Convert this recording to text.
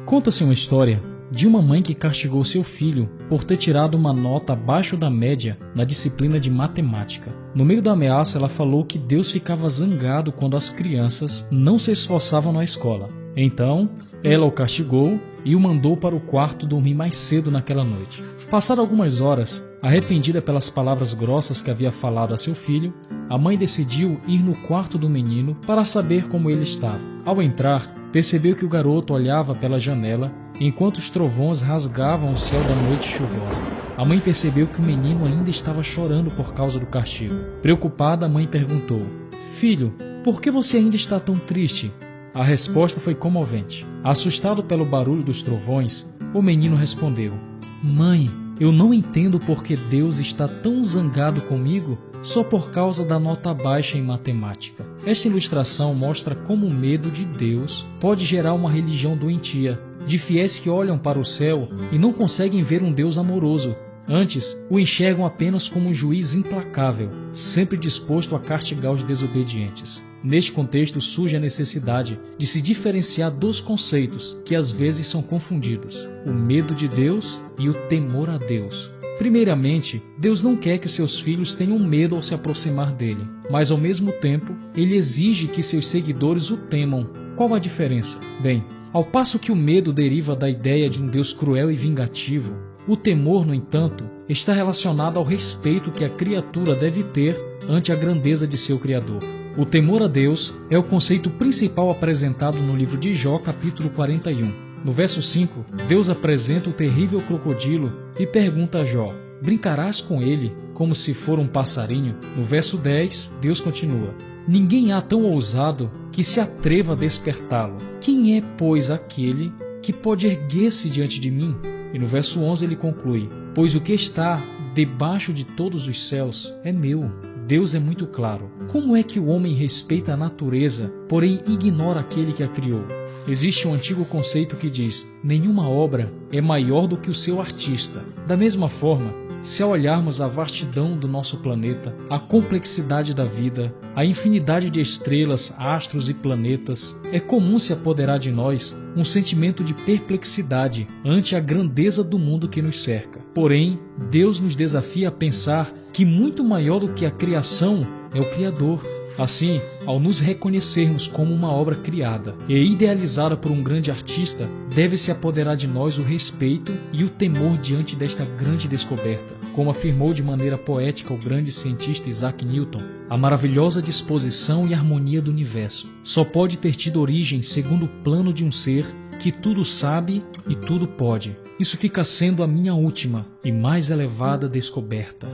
Conta-se uma história de uma mãe que castigou seu filho por ter tirado uma nota abaixo da média na disciplina de matemática. No meio da ameaça, ela falou que Deus ficava zangado quando as crianças não se esforçavam na escola. Então, ela o castigou e o mandou para o quarto dormir mais cedo naquela noite. Passadas algumas horas, arrependida pelas palavras grossas que havia falado a seu filho, a mãe decidiu ir no quarto do menino para saber como ele estava. Ao entrar, percebeu que o garoto olhava pela janela enquanto os trovões rasgavam o céu da noite chuvosa. A mãe percebeu que o menino ainda estava chorando por causa do castigo. Preocupada, a mãe perguntou: "Filho, por que você ainda está tão triste?" A resposta foi comovente. Assustado pelo barulho dos trovões, o menino respondeu: "Mãe, eu não entendo por que Deus está tão zangado comigo só por causa da nota baixa em matemática." Esta ilustração mostra como o medo de Deus pode gerar uma religião doentia, de fiéis que olham para o céu e não conseguem ver um Deus amoroso. Antes, o enxergam apenas como um juiz implacável, sempre disposto a castigar os desobedientes. Neste contexto surge a necessidade de se diferenciar dos conceitos que às vezes são confundidos: o medo de Deus e o temor a Deus. Primeiramente, Deus não quer que seus filhos tenham medo ao se aproximar dele, mas ao mesmo tempo, ele exige que seus seguidores o temam. Qual a diferença? Bem, ao passo que o medo deriva da ideia de um Deus cruel e vingativo, o temor, no entanto, está relacionado ao respeito que a criatura deve ter ante a grandeza de seu Criador. O temor a Deus é o conceito principal apresentado no livro de Jó, capítulo 41. No verso 5, Deus apresenta o terrível crocodilo e pergunta a Jó: "Brincarás com ele como se for um passarinho?" No verso 10, Deus continua: "Ninguém há tão ousado que se atreva a despertá-lo. Quem é, pois, aquele que pode erguer-se diante de mim?" E no verso 11 ele conclui: "Pois o que está debaixo de todos os céus é meu." Deus é muito claro. Como é que o homem respeita a natureza, porém ignora aquele que a criou? Existe um antigo conceito que diz: nenhuma obra é maior do que o seu artista. Da mesma forma, se ao olharmos a vastidão do nosso planeta, a complexidade da vida, a infinidade de estrelas, astros e planetas, é comum se apoderar de nós um sentimento de perplexidade ante a grandeza do mundo que nos cerca. Porém, Deus nos desafia a pensar que muito maior do que a criação é o Criador. Assim, ao nos reconhecermos como uma obra criada e idealizada por um grande artista, deve se apoderar de nós o respeito e o temor diante desta grande descoberta. Como afirmou de maneira poética o grande cientista Isaac Newton, a maravilhosa disposição e harmonia do universo só pode ter tido origem segundo o plano de um ser que tudo sabe e tudo pode. Isso fica sendo a minha última e mais elevada descoberta.